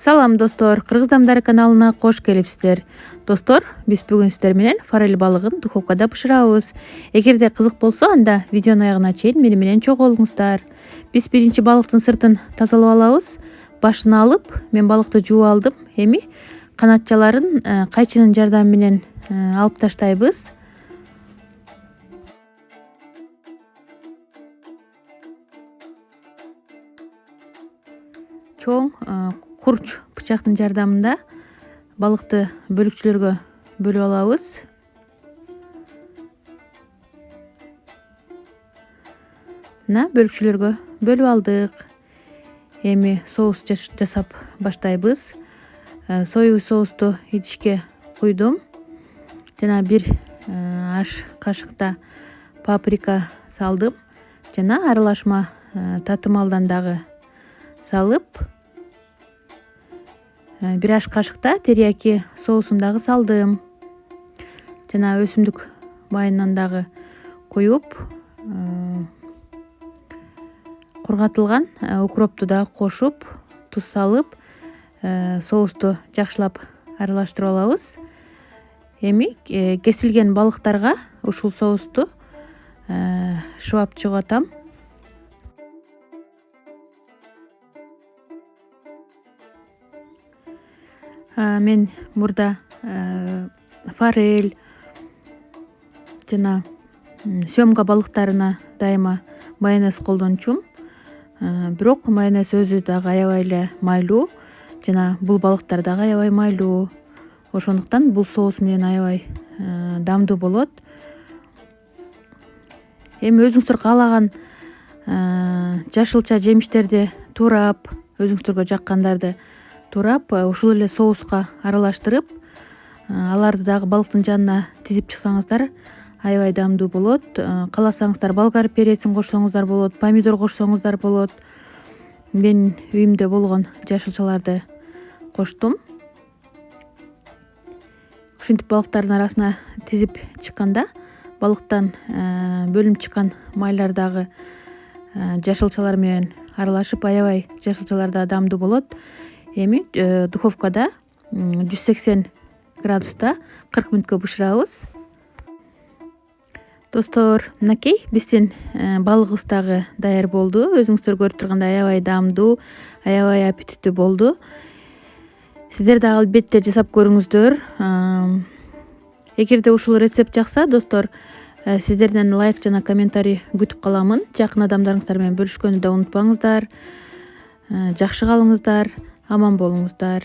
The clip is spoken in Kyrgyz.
Салам достор, Кыргыз Дамдары каналына кош келипсиздер. Достор, биз бүгүн сиздер менен форель балыгын духовкада бышырабыз. Эгерде кызык болсо, анда видеонун аягына чейин мени менен чогулуңуздар. Биз биринчи балыктын сыртын тазалап алабыз. Башын алып, мен балыкты жууп алдым. Эми канатчаларын кайчынын жардамы менен алып таштайбыз. Чоң курч бычактын жардамында балыкты бөлүкчөлөргө бөлүп алабыз. Мына бөлүкчөлөргө бөлүп алдык. Эми соус жасап баштайбыз. Соевый соусту идишке куйдум. Жана бир аш кашыкта паприка салдым. Жана аралашма татымалдан дагы салып, бир аш кашыкта терияки соусун дагы салдым. Жана өсүмдүк майынан дагы коюп, кургатылган укропту дагы кошуп, туз салып, соусту жакшылап аралаштырып алабыз. Эми кесилген балыктарга ушул соусту шыбап чыгатам. Мен мурда форель жана сёмга балыктарына дайыма майонез колдончумун. Бирок майонез өзү дагы аябай эле майлуу, жана бул балыктар дагы аябай майлуу. Ошондуктан бул соус менен аябай дамдуу болот. Эми өзүңүздөр каалаган жашылча жемиштерди туурап, өзүңүздөргө жаккандарды туурап, ушул эле соуска аралаштырып, аларды дагы балыктын жанына тизип чыксаңыздар, аябай дамдуу болот. Кааласаңыздар болгар перецин кошсоңуздар болот, помидор кошсоңуздар болот. Мен үйүмдө болгон жашылчаларды коштум. Ушинтип балыктардын арасына тизип чыкканда, балыктан бөлүнүп чыккан майлар дагы жашылчалар менен аралашып, аябай жашылчалар да дамдуу болот. Эми духовкада 180 градуста 40 мүнөткө бышырабыз. Достор, мынакей биздин балыгыбыз дагы даяр болду. Өзүңүздөр көрүп тургандай аябай дамдуу, аябай аппетиттүү болду. Сиздер дагы албетте жасап көрүңүздөр. Эгерде ушул рецепт жакса, достор, сиздерден лайк жана комментарий күтүп каламын. Жакын адамдарыңыздар менен бөлүшкөндү да унутпаңыздар. Жакшы калыңыздар, аман болуңуздар.